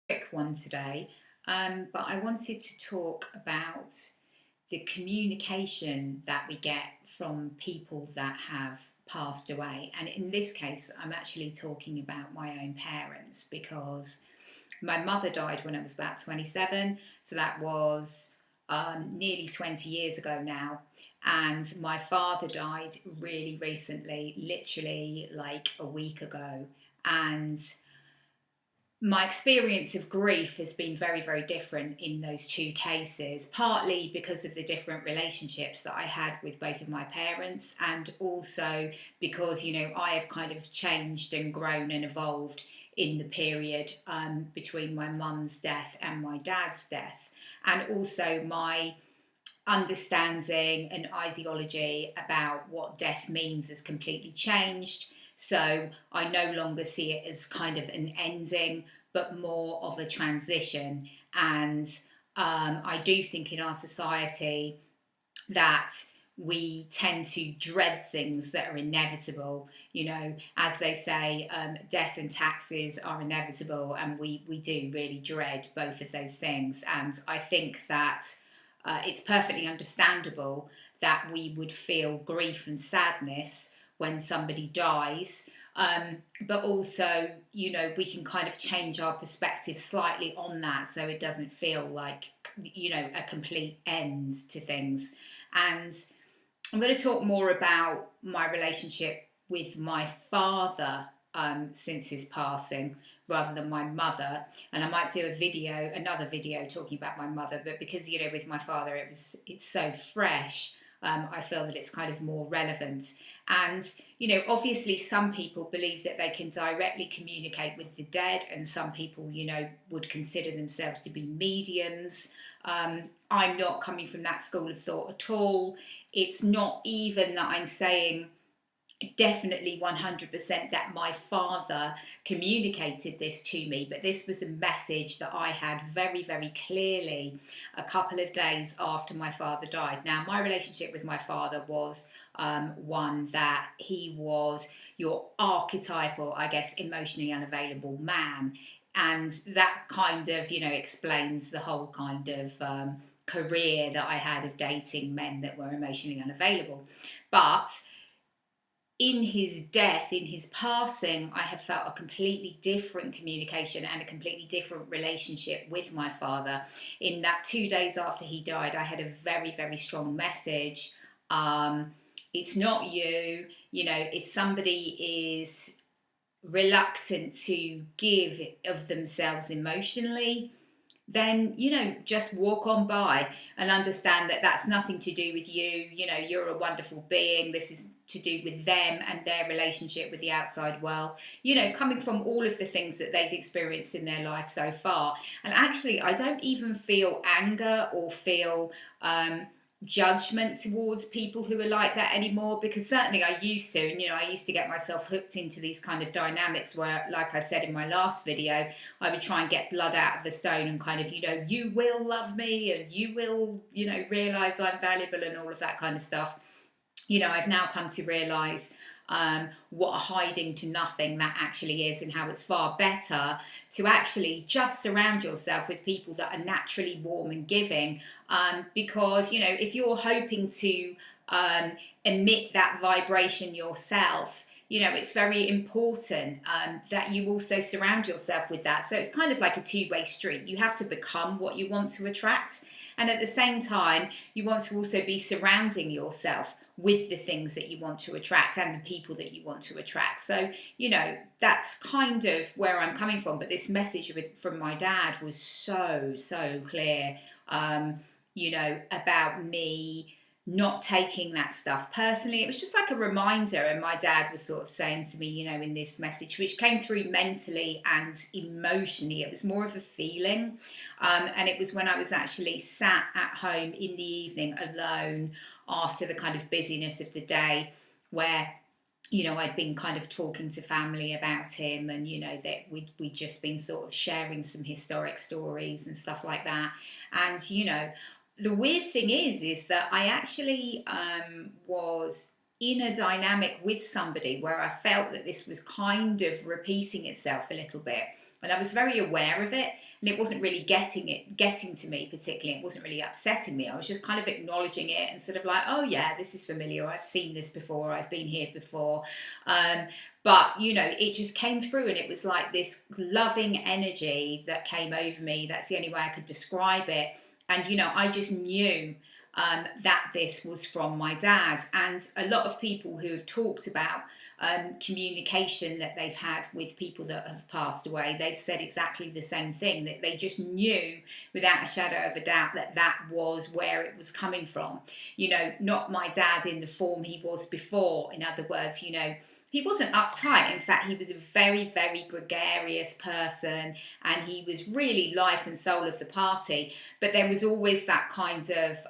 quick one today, but I wanted to talk about the communication that we get from people that have passed away. And in this case, I'm actually talking about my own parents because my mother died when I was about 27, so that was nearly 20 years ago now. And my father died really recently, literally like a week ago. And my experience of grief has been very, very different in those two cases, partly because of the different relationships that I had with both of my parents, and also because, I have kind of changed and grown and evolved in the period between my mum's death and my dad's death. And also my understanding and ideology about what death means has completely changed. So I no longer see it as kind of an ending, but more of a transition. And I do think in our society that we tend to dread things that are inevitable. As they say, death and taxes are inevitable, and we do really dread both of those things. And I think that it's perfectly understandable that we would feel grief and sadness when somebody dies. But also, we can kind of change our perspective slightly on that so it doesn't feel like, a complete end to things. And I'm going to talk more about my relationship with my father since his passing rather than my mother. And I might do another video talking about my mother, but because, with my father, it's so fresh. I feel that it's kind of more relevant. And, obviously some people believe that they can directly communicate with the dead, and some people, would consider themselves to be mediums. I'm not coming from that school of thought at all. It's not even that I'm saying definitely 100% that my father communicated this to me, but this was a message that I had very, very clearly a couple of days after my father died. Now, my relationship with my father was one that he was your archetypal, I guess, emotionally unavailable man. And that kind of, explains the whole kind of career that I had of dating men that were emotionally unavailable. But in his death, in his passing, I have felt a completely different communication and a completely different relationship with my father. In that 2 days after he died, I had a very, very strong message. It's not you. If somebody is reluctant to give of themselves emotionally, then just walk on by and understand that that's nothing to do with you. You're a wonderful being. This is to do with them and their relationship with the outside world, coming from all of the things that they've experienced in their life so far. And actually, I don't even feel anger or feel judgment towards people who are like that anymore, because certainly I used to. And I used to get myself hooked into these kind of dynamics where, like I said in my last video, I would try and get blood out of a stone and kind of, you will love me and you will, realize I'm valuable and all of that kind of stuff. I've now come to realize what a hiding to nothing that actually is, and how it's far better to actually just surround yourself with people that are naturally warm and giving. Because, if you're hoping to emit that vibration yourself, it's very important that you also surround yourself with that. So it's kind of like a two-way street. You have to become what you want to attract. And at the same time, you want to also be surrounding yourself with the things that you want to attract and the people that you want to attract. So, that's kind of where I'm coming from. But this message from my dad was so, so clear, about me not taking that stuff personally. It was just like a reminder. And my dad was sort of saying to me, in this message, which came through mentally and emotionally, it was more of a feeling. And it was when I was actually sat at home in the evening alone after the kind of busyness of the day, where I'd been kind of talking to family about him, and, that we'd just been sort of sharing some historic stories and stuff like that. And, the weird thing is that I actually was in a dynamic with somebody where I felt that this was kind of repeating itself a little bit. And I was very aware of it, and it wasn't really getting to me particularly. It wasn't really upsetting me. I was just kind of acknowledging it and sort of like, oh yeah, this is familiar. I've seen this before. I've been here before. But it just came through, and it was like this loving energy that came over me. That's the only way I could describe it. And I just knew that this was from my dad. And a lot of people who have talked about communication that they've had with people that have passed away, they've said exactly the same thing, that they just knew without a shadow of a doubt that that was where it was coming from. Not my dad in the form he was before. In other words, he wasn't uptight. In fact, he was a very, very gregarious person, and he was really life and soul of the party. But there was always that kind of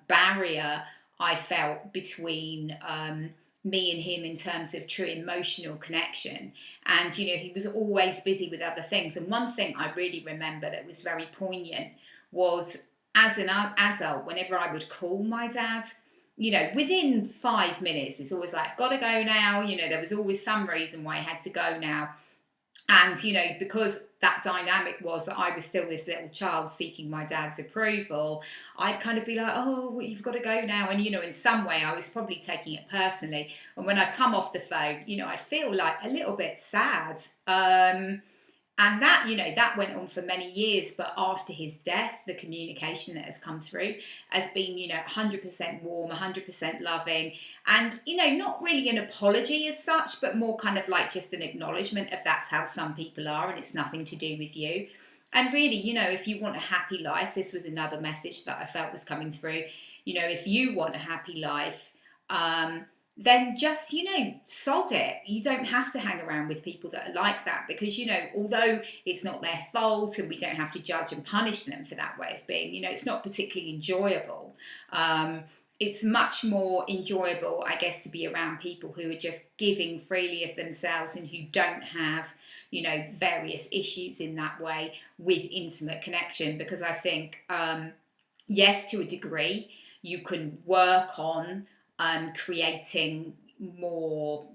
barrier I felt between me and him in terms of true emotional connection. And he was always busy with other things. And one thing I really remember that was very poignant was, as an adult, whenever I would call my dad, within 5 minutes, it's always like, I've got to go now. There was always some reason why I had to go now. And, because that dynamic was that I was still this little child seeking my dad's approval, I'd kind of be like, oh, well, you've got to go now. And, in some way I was probably taking it personally. And when I'd come off the phone, I'd feel like a little bit sad. And that, that went on for many years. But after his death, the communication that has come through has been, 100% warm, 100% loving. And, not really an apology as such, but more kind of like just an acknowledgement of that's how some people are, and it's nothing to do with you. And really, if you want a happy life, this was another message that I felt was coming through. If you want a happy life, then just, sod it. You don't have to hang around with people that are like that, because, although it's not their fault and we don't have to judge and punish them for that way of being, it's not particularly enjoyable. It's much more enjoyable, I guess, to be around people who are just giving freely of themselves and who don't have, various issues in that way with intimate connection. Because I think, yes, to a degree, you can work on creating more,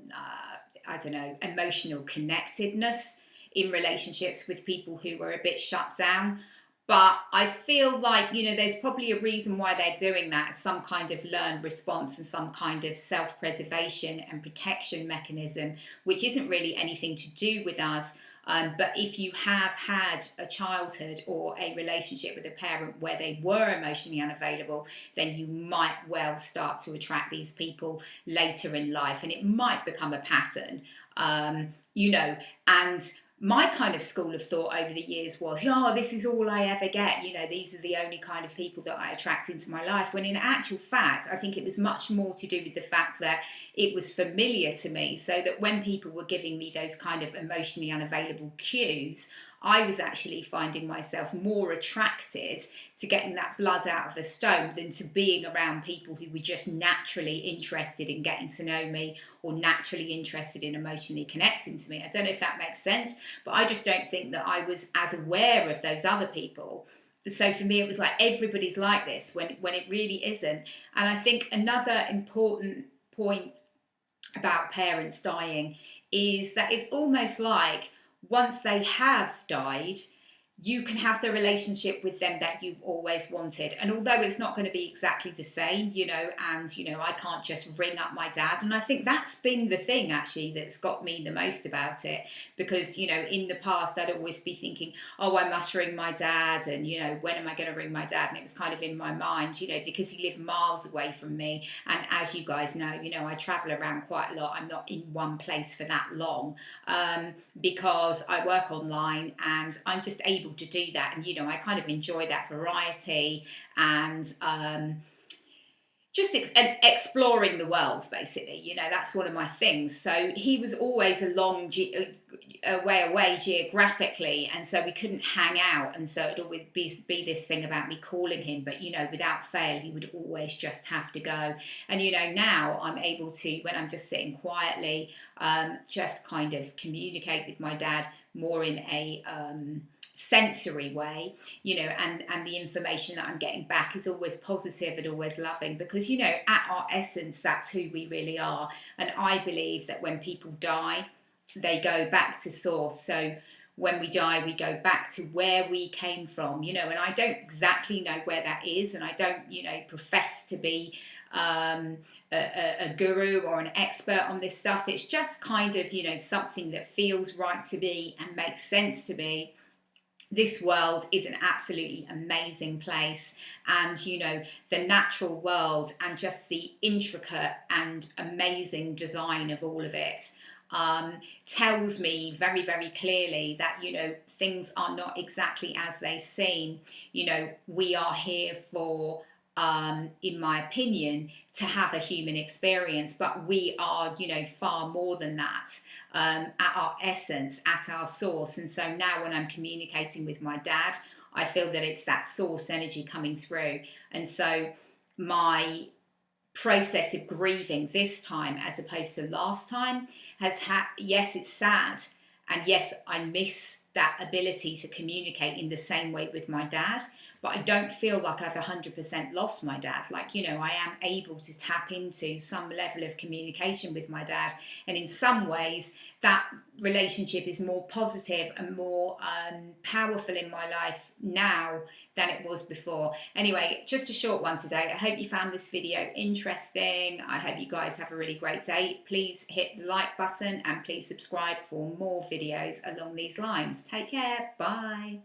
emotional connectedness in relationships with people who are a bit shut down. But I feel like, there's probably a reason why they're doing that, some kind of learned response and some kind of self-preservation and protection mechanism, which isn't really anything to do with us. But if you have had a childhood or a relationship with a parent where they were emotionally unavailable, then you might well start to attract these people later in life, and it might become a pattern, and my kind of school of thought over the years was, this is all I ever get. These are the only kind of people that I attract into my life. When in actual fact, I think it was much more to do with the fact that it was familiar to me. So that when people were giving me those kind of emotionally unavailable cues, I was actually finding myself more attracted to getting that blood out of the stone than to being around people who were just naturally interested in getting to know me or naturally interested in emotionally connecting to me. I don't know if that makes sense, but I just don't think that I was as aware of those other people. So for me, it was like everybody's like this when it really isn't. And I think another important point about parents dying is that it's almost like once they have died, you can have the relationship with them that you've always wanted. And although it's not going to be exactly the same, I can't just ring up my dad. And I think that's been the thing actually that's got me the most about it. Because, in the past, I'd always be thinking, oh, I must ring my dad. And, when am I going to ring my dad? And it was kind of in my mind, because he lived miles away from me. And as you guys know, I travel around quite a lot. I'm not in one place for that long because I work online and I'm just able to do that, and I kind of enjoy that variety and just exploring the world, basically. That's one of my things. So he was always a long way away geographically, and so we couldn't hang out, and so it'd always be this thing about me calling him, but without fail he would always just have to go. And now I'm able to, when I'm just sitting quietly, just kind of communicate with my dad more in a sensory way, and the information that I'm getting back is always positive and always loving, because at our essence that's who we really are. And I believe that when people die, they go back to source. So when we die, we go back to where we came from, you know, and I don't exactly know where that is, and I don't, you know, profess to be a guru or an expert on this stuff. It's just kind of, you know, something that feels right to be and makes sense to be. This world is an absolutely amazing place, and you know, the natural world and just the intricate and amazing design of all of it tells me very, very clearly that, you know, things are not exactly as they seem. You know, we are here for, in my opinion, to have a human experience, but we are, you know, far more than that, at our essence, at our source. And so now when I'm communicating with my dad, I feel that it's that source energy coming through. And so my process of grieving this time as opposed to last time has had, yes, it's sad, and yes, I miss that ability to communicate in the same way with my dad, but I don't feel like I've 100% lost my dad. Like, you know, I am able to tap into some level of communication with my dad, and in some ways that relationship is more positive and more powerful in my life now than it was before. Anyway, just a short one today. I hope you found this video interesting. I hope you guys have a really great day. Please hit the like button and please subscribe for more videos along these lines. Take care. Bye.